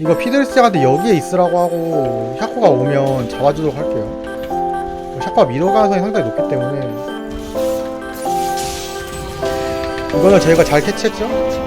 이거 피들스한테 여기에 있으라고 하고 샤코가 오면 잡아주도록 할게요. 샤코가 미도 가능성이 상당히 높기 때문에 이거는 저희가 잘 캐치했죠?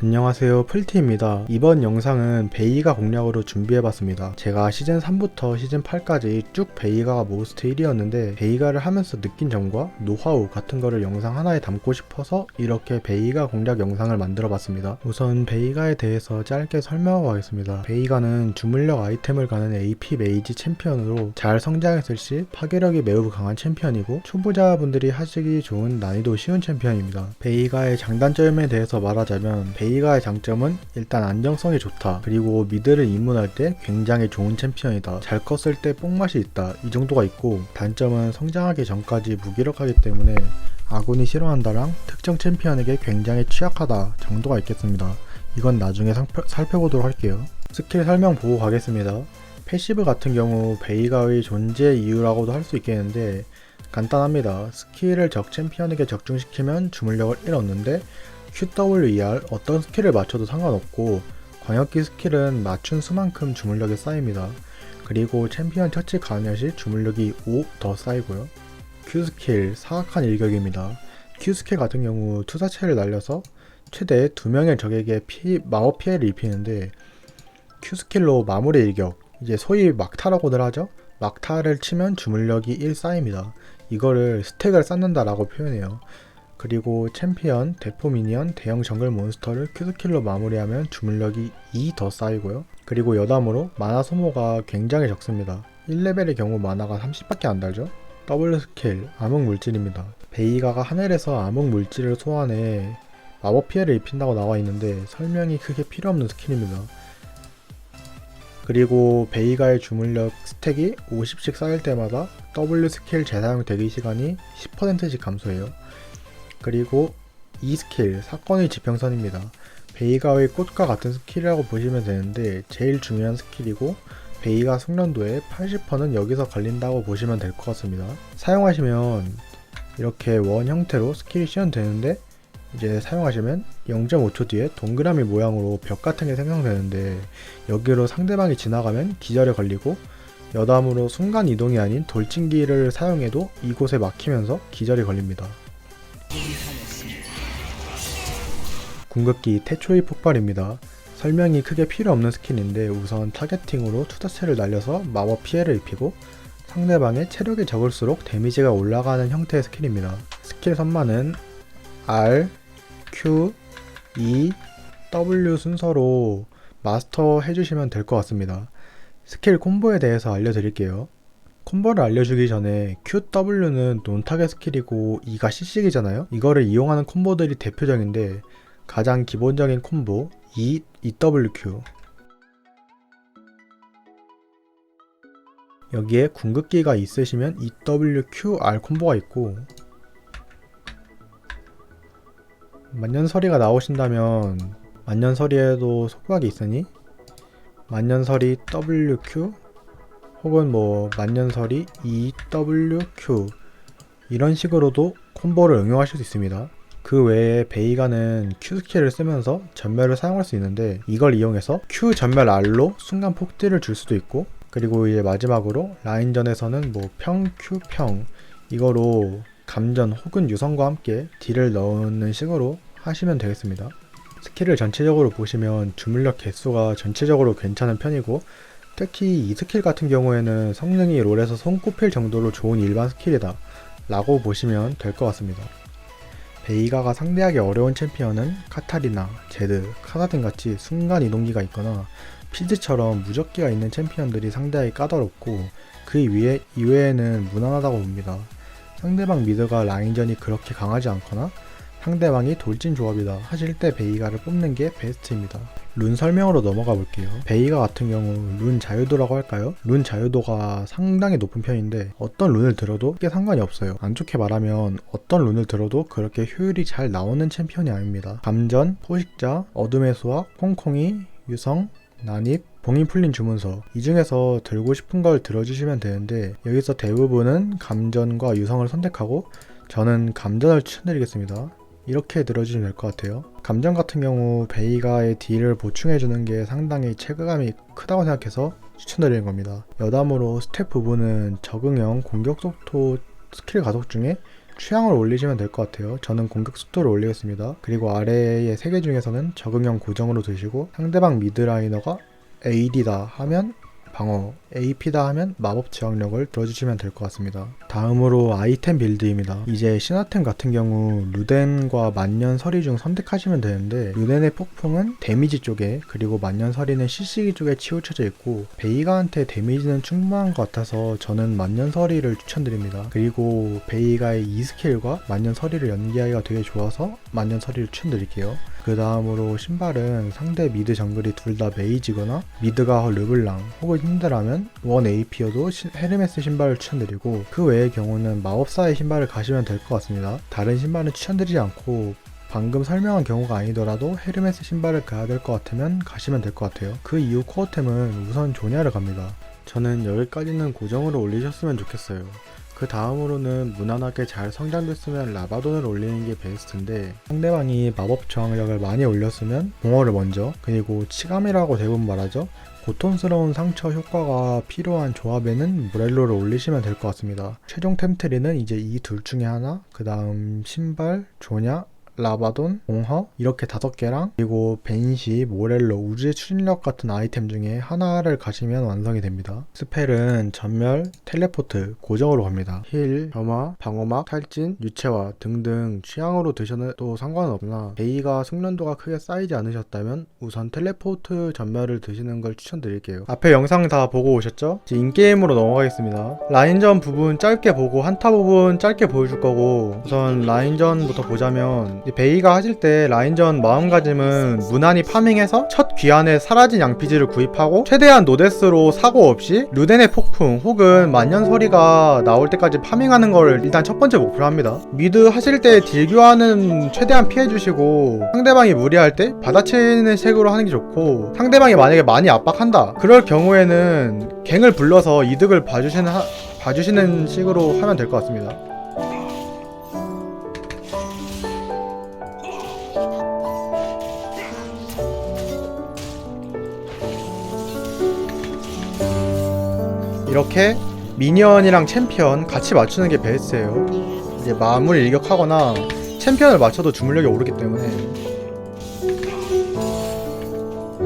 안녕하세요, 풀티입니다. 이번 영상은 베이가 공략으로 준비해봤습니다. 제가 시즌 3부터 시즌 8까지 쭉 베이가가 모스트 1위였는데 베이가를 하면서 느낀 점과 노하우 같은 거를 영상 하나에 담고 싶어서 이렇게 베이가 공략 영상을 만들어봤습니다. 우선 베이가에 대해서 짧게 설명하고 가겠습니다. 베이가는 주물력 아이템을 가는 AP 메이지 챔피언으로 잘 성장했을 시 파괴력이 매우 강한 챔피언이고 초보자분들이 하시기 좋은 난이도 쉬운 챔피언입니다. 베이가의 장단점에 대해서 말하자면 베이가의 장점은 일단 안정성이 좋다. 그리고 미드를 입문할 때 굉장히 좋은 챔피언이다. 잘 컸을 때 뽕맛이 있다. 이 정도가 있고, 단점은 성장하기 전까지 무기력하기 때문에 아군이 싫어한다랑 특정 챔피언에게 굉장히 취약하다 정도가 있겠습니다. 이건 나중에 살펴보도록 할게요. 스킬 설명 보고 가겠습니다. 패시브 같은 경우 베이가의 존재 이유라고도 할 수 있겠는데 간단합니다. 스킬을 적 챔피언에게 적중시키면 주물력을 1 얻는데 QWER 어떤 스킬을 맞춰도 상관없고 광역기 스킬은 맞춘 수만큼 주물력이 쌓입니다. 그리고 챔피언 처치 가능 시 주물력이 5 더 쌓이고요. Q스킬 사악한 일격입니다. Q스킬 같은 경우 투사체를 날려서 최대 2명의 적에게 마법 피해를 입히는데 Q스킬로 마무리 일격, 이제 소위 막타라고들 하죠? 막타를 치면 주물력이 1 쌓입니다. 이거를 스택을 쌓는다 라고 표현해요. 그리고 챔피언, 대포 미니언, 대형 정글 몬스터를 Q스킬로 마무리하면 주물력이 2 더 쌓이고요. 그리고 여담으로 마나 소모가 굉장히 적습니다. 1레벨의 경우 마나가 30밖에 안 달죠? W 스킬, 암흑 물질입니다. 베이가가 하늘에서 암흑 물질을 소환해 마법 피해를 입힌다고 나와 있는데 설명이 크게 필요 없는 스킬입니다. 그리고 베이가의 주물력 스택이 50씩 쌓일 때마다 W 스킬 재사용 대기 시간이 10%씩 감소해요. 그리고 이 스킬, 사건의 지평선입니다. 베이가의 꽃과 같은 스킬이라고 보시면 되는데 제일 중요한 스킬이고 베이가 숙련도의 80%는 여기서 걸린다고 보시면 될 것 같습니다. 사용하시면 이렇게 원 형태로 스킬이 시연되는데 이제 사용하시면 0.5초 뒤에 동그라미 모양으로 벽 같은 게 생성되는데 여기로 상대방이 지나가면 기절에 걸리고 여담으로 순간 이동이 아닌 돌진기를 사용해도 이곳에 막히면서 기절이 걸립니다. 궁극기 태초의 폭발입니다. 설명이 크게 필요 없는 스킬인데 우선 타겟팅으로 투자체를 날려서 마법 피해를 입히고 상대방의 체력이 적을수록 데미지가 올라가는 형태의 스킬입니다. 스킬 선만은 R, Q, E, W 순서로 마스터 해주시면 될 것 같습니다. 스킬 콤보에 대해서 알려드릴게요. 콤보를 알려주기 전에 QW는 논타겟 스킬이고 E가 CC기잖아요. 이거를 이용하는 콤보들이 대표적인데 가장 기본적인 콤보 EWQ, 여기에 궁극기가 있으시면 EWQR 콤보가 있고 만년설이가 나오신다면 만년설이에도 속박이 있으니 만년설이 WQ 혹은 만년설이 EWQ 이런 식으로도 콤보를 응용하실 수 있습니다. 그 외에 베이가는 Q스킬을 쓰면서 전멸을 사용할 수 있는데 이걸 이용해서 Q 전멸 R로 순간 폭딜을 줄 수도 있고, 그리고 이제 마지막으로 라인전에서는 평 Q 평 이거로 감전 혹은 유성과 함께 딜을 넣는 식으로 하시면 되겠습니다. 스킬을 전체적으로 보시면 주물력 개수가 전체적으로 괜찮은 편이고 특히 이 스킬 같은 경우에는 성능이 롤에서 손꼽힐 정도로 좋은 일반 스킬이다 라고 보시면 될 것 같습니다. 베이가가 상대하기 어려운 챔피언은 카타리나, 제드, 카사딘 같이 순간 이동기가 있거나 피즈처럼 무적기가 있는 챔피언들이 상대하기 까다롭고 그 이외에는 무난하다고 봅니다. 상대방 미드가 라인전이 그렇게 강하지 않거나 상대방이 돌진 조합이다 하실 때 베이가를 뽑는 게 베스트입니다. 룬 설명으로 넘어가 볼게요. 베이가 같은 경우 룬 자유도라고 할까요? 룬 자유도가 상당히 높은 편인데 어떤 룬을 들어도 크게 상관이 없어요. 안 좋게 말하면 어떤 룬을 들어도 그렇게 효율이 잘 나오는 챔피언이 아닙니다. 감전, 포식자, 어둠의 수학, 콩콩이, 유성, 난입, 봉인 풀린 주문서, 이 중에서 들고 싶은 걸 들어주시면 되는데 여기서 대부분은 감전과 유성을 선택하고 저는 감전을 추천드리겠습니다. 이렇게 들어주시면 될 것 같아요. 감전 같은 경우 베이가의 딜을 보충해주는 게 상당히 체감이 크다고 생각해서 추천드리는 겁니다. 여담으로 스텝 부분은 적응형 공격 속도 스킬 가속 중에 취향을 올리시면 될 것 같아요. 저는 공격 속도를 올리겠습니다. 그리고 아래의 3개 중에서는 적응형 고정으로 두시고, 상대방 미드라이너가 AD다 하면 방어, AP다 하면 마법 저항력을 들어주시면 될 것 같습니다. 다음으로 아이템 빌드입니다. 이제 신화템 같은 경우 루덴과 만년설이 중 선택하시면 되는데, 루덴의 폭풍은 데미지 쪽에, 그리고 만년설이는 CC기 쪽에 치우쳐져 있고, 베이가한테 데미지는 충분한 것 같아서 저는 만년설이를 추천드립니다. 그리고 베이가의 2스킬과 만년설이를 연기하기가 되게 좋아서 만년설이를 추천드릴게요. 그 다음으로 신발은 상대 미드 정글이 둘 다 메이지거나 미드가 르블랑 혹은 힌드라면 1AP여도 헤르메스 신발을 추천드리고, 그 외의 경우는 마법사의 신발을 가시면 될 것 같습니다. 다른 신발은 추천드리지 않고 방금 설명한 경우가 아니더라도 헤르메스 신발을 가야 될 것 같으면 가시면 될 것 같아요. 그 이후 코어템은 우선 조냐를 갑니다. 저는 여기까지는 고정으로 올리셨으면 좋겠어요. 그 다음으로는 무난하게 잘 성장됐으면 라바돈을 올리는 게 베스트인데, 상대방이 마법 저항력을 많이 올렸으면 공허를 먼저, 그리고 치감이라고 대부분 말하죠. 고통스러운 상처 효과가 필요한 조합에는 모렐로를 올리시면 될 것 같습니다. 최종 템트리는 이제 이 둘 중에 하나, 그 다음 신발, 조냐, 라바돈, 공허 이렇게 5개랑, 그리고 벤시, 모렐로, 우주의 추진력 같은 아이템 중에 하나를 가시면 완성이 됩니다. 스펠은 전멸, 텔레포트, 고정으로 갑니다. 힐, 점화, 방어막, 탈진, 유채화 등등 취향으로 드셔도 상관은 없으나 베이가 숙련도가 크게 쌓이지 않으셨다면 우선 텔레포트 전멸을 드시는 걸 추천드릴게요. 앞에 영상 다 보고 오셨죠? 이제 인게임으로 넘어가겠습니다. 라인전 부분 짧게 보고 한타 부분 짧게 보여줄 거고, 우선 라인전부터 보자면, 베이가 하실 때 라인전 마음가짐은 무난히 파밍해서 첫 귀환에 사라진 양피지를 구입하고 최대한 노데스로 사고 없이 루덴의 폭풍 혹은 만년설이가 나올 때까지 파밍하는 걸 일단 첫 번째 목표로 합니다. 미드 하실 때 딜 교환은 최대한 피해주시고, 상대방이 무리할 때 받아치는 식으로 하는 게 좋고, 상대방이 만약에 많이 압박한다 그럴 경우에는 갱을 불러서 이득을 봐주시는 식으로 하면 될 것 같습니다. 이렇게 미니언이랑 챔피언 같이 맞추는 게 베스트예요. 이제 마무리 일격하거나 챔피언을 맞춰도 주물력이 오르기 때문에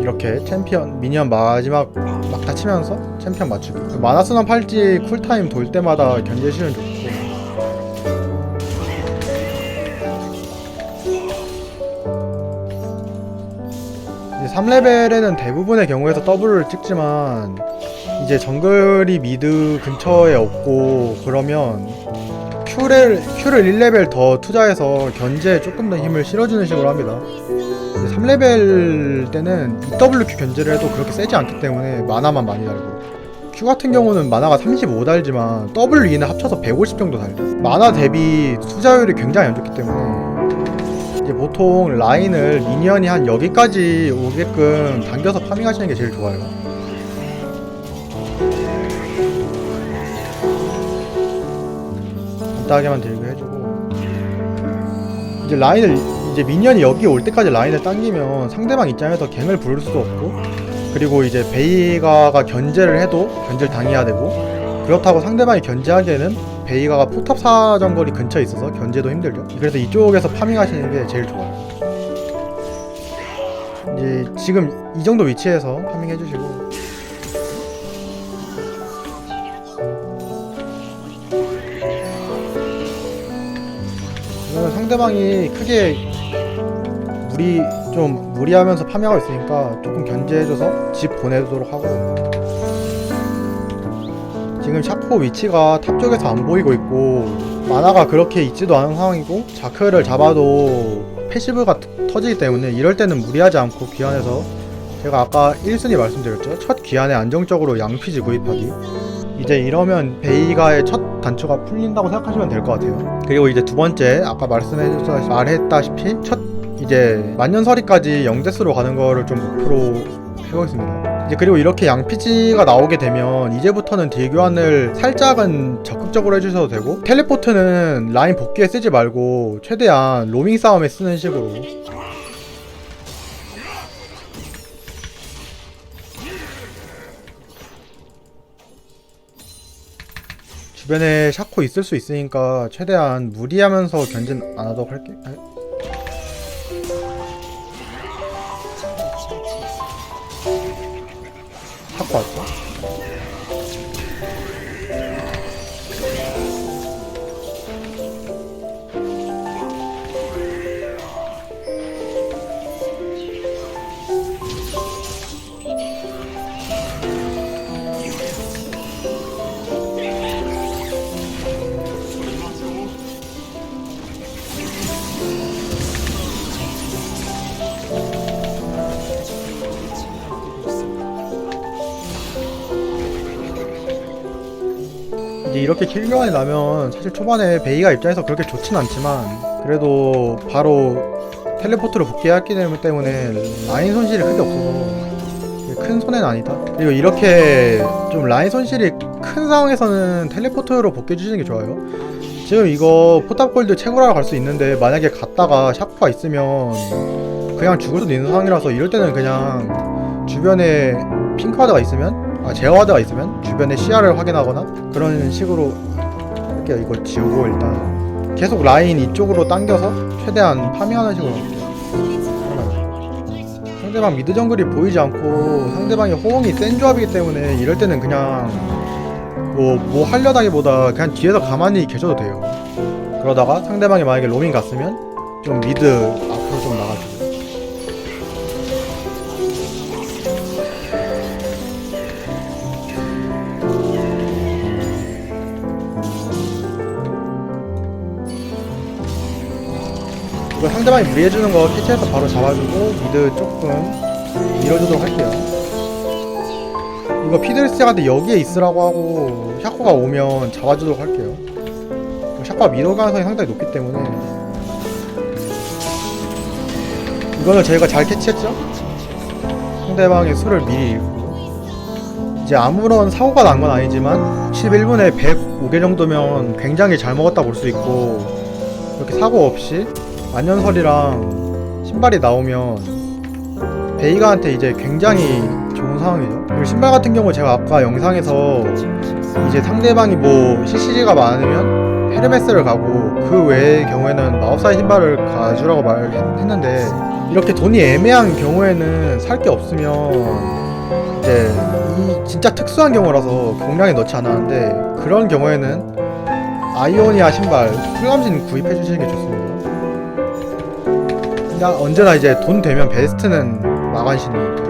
이렇게 챔피언, 미니언 마지막 막 다 치면서 챔피언 맞추기. 마나스나 팔찌 쿨타임 돌 때마다 견제시면 좋고, 이제 3레벨에는 대부분의 경우에서 W를 찍지만 이제 정글이 미드 근처에 없고 그러면 Q를 1레벨 더 투자해서 견제에 조금 더 힘을 실어주는 식으로 합니다. 3레벨 때는 EWQ 견제를 해도 그렇게 세지 않기 때문에 마나만 많이 달고, Q 같은 경우는 마나가 35 달지만 W2는 합쳐서 150 정도 달죠. 마나 대비 투자율이 굉장히 안 좋기 때문에 이제 보통 라인을 미니언이 한 여기까지 오게끔 당겨서 파밍하시는 게 제일 좋아요. 간단하게만 딜교 해주고, 이제 라인을, 이제 미니언이 여기 올 때까지 라인을 당기면 상대방 입장에서 갱을 부를 수도 없고, 그리고 이제 베이가가 견제를 해도 견제를 당해야 되고, 그렇다고 상대방이 견제하기에는 베이가가 포탑 사정거리 근처에 있어서 견제도 힘들죠. 그래서 이쪽에서 파밍하시는 게 제일 좋아요. 이제 지금 이 정도 위치에서 파밍해주시고, 상대방이 크게 무리하면서 파밍하고 있으니까 조금 견제해줘서 집 보내도록 하고, 지금 샤코 위치가 탑 쪽에서 안 보이고 있고 마나가 그렇게 있지도 않은 상황이고, 자크를 잡아도 패시브가 터지기 때문에 이럴 때는 무리하지 않고 귀환해서, 제가 아까 1순위 말씀드렸죠, 첫 귀환에 안정적으로 양피지 구입하기. 이제 이러면 베이가의 첫 단추가 풀린다고 생각하시면 될 것 같아요. 그리고 이제 두 번째, 아까 말했다시피 첫 이제 만년설이까지 0데스로 가는 거를 좀 목표로 해보겠습니다. 이제 그리고 이렇게 양피지가 나오게 되면 이제부터는 딜 교환을 살짝은 적극적으로 해주셔도 되고, 텔레포트는 라인 복귀에 쓰지 말고 최대한 로밍 싸움에 쓰는 식으로. 주변에 샤코 있을 수 있으니까 최대한 무리하면서 견진 안 하도록 할게. 샤코 왔어? 이제 이렇게 킬 교환이 나면 사실 초반에 베이가 입장에서 그렇게 좋진 않지만, 그래도 바로 텔레포트로 복귀했기 때문에 라인 손실이 크게 없어서 큰 손해는 아니다. 그리고 이렇게 좀 라인 손실이 큰 상황에서는 텔레포트로 복귀해주시는 게 좋아요. 지금 이거 포탑골드 채굴하러 갈 수 있는데 만약에 갔다가 샤프가 있으면 그냥 죽을 수도 있는 상황이라서, 이럴 때는 그냥 주변에 핑크와드가 있으면, 제어와드가 있으면 주변에 시야를 확인하거나 그런 식으로 할게요. 이거 지우고 일단 계속 라인 이쪽으로 당겨서 최대한 파밍하는 식으로 할게요. 상대방 미드 정글이 보이지 않고 상대방이 호응이 센 조합이기 때문에 이럴 때는 그냥 뭐 하려다기보다 그냥 뒤에서 가만히 계셔도 돼요. 그러다가 상대방이 만약에 로밍 갔으면 좀 미드 앞으로 좀 나가주고. 이거 상대방이 무리해주는 거 캐치해서 바로 잡아주고 미드 조금 밀어주도록 할게요. 이거 피드레스한테 여기에 있으라고 하고 샤코가 오면 잡아주도록 할게요. 샤코가 미러 가능성이 상당히 높기 때문에. 이거는 저희가 잘 캐치했죠? 상대방의 수를 미리 읽고. 이제 아무런 사고가 난 건 아니지만 11분에 105개 정도면 굉장히 잘 먹었다 볼 수 있고, 이렇게 사고 없이 안전설이랑 신발이 나오면 베이가한테 이제 굉장히 좋은 상황이죠. 그리고 신발 같은 경우 제가 아까 영상에서 이제 상대방이 뭐 CCG가 많으면 헤르메스를 가고 그 외의 경우에는 마법사의 신발을 가주라고 말했는데, 이렇게 돈이 애매한 경우에는 살 게 없으면 이제 이 진짜 특수한 경우라서 공략에 넣지 않았는데, 그런 경우에는 아이오니아 신발 풀감진 구입해 주시는 게 좋습니다. 언제나 이제 돈 되면 베스트는 마간신이니까.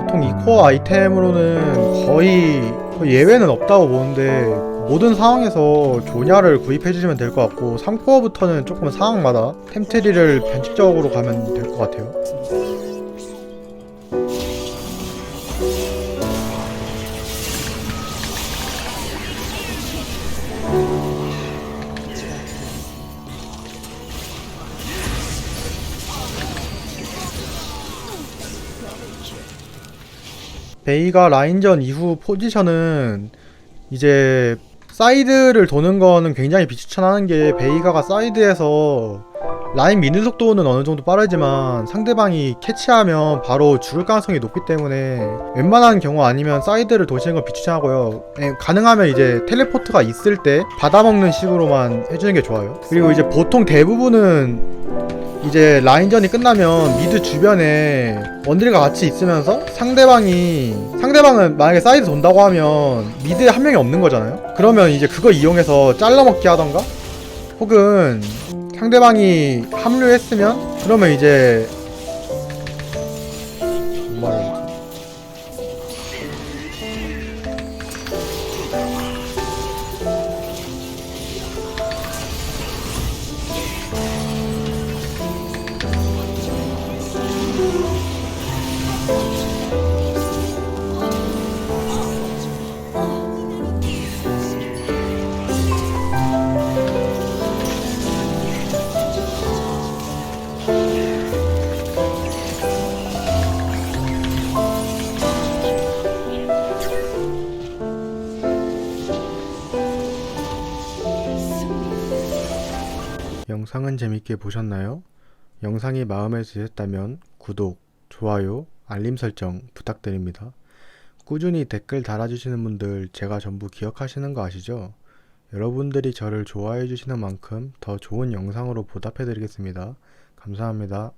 보통 이 코어 아이템으로는 거의 예외는 없다고 보는데, 모든 상황에서 조냐를 구입해주시면 될 것 같고, 3코어부터는 조금 상황마다 템트리를 변칙적으로 가면 될 것 같아요. 베이가 라인전 이후 포지션은 이제 사이드를 도는 거는 굉장히 비추천하는 게, 베이가가 사이드에서 라인 미는 속도는 어느 정도 빠르지만 상대방이 캐치하면 바로 죽을 가능성이 높기 때문에 웬만한 경우 아니면 사이드를 도시는 걸 비추천하고요. 가능하면 이제 텔레포트가 있을 때 받아먹는 식으로만 해주는 게 좋아요. 그리고 이제 보통 대부분은 이제 라인전이 끝나면 미드 주변에 원딜과 같이 있으면서 상대방은 만약에 사이드 돈다고 하면 미드에 한 명이 없는 거잖아요. 그러면 이제 그거 이용해서 잘라먹기 하던가, 혹은 상대방이 합류했으면 그러면 이제 뭐 말해야 되지? 영상은 재밌게 보셨나요? 영상이 마음에 드셨다면 구독, 좋아요, 알림 설정 부탁드립니다. 꾸준히 댓글 달아주시는 분들 제가 전부 기억하시는 거 아시죠? 여러분들이 저를 좋아해 주시는 만큼 더 좋은 영상으로 보답해 드리겠습니다. 감사합니다.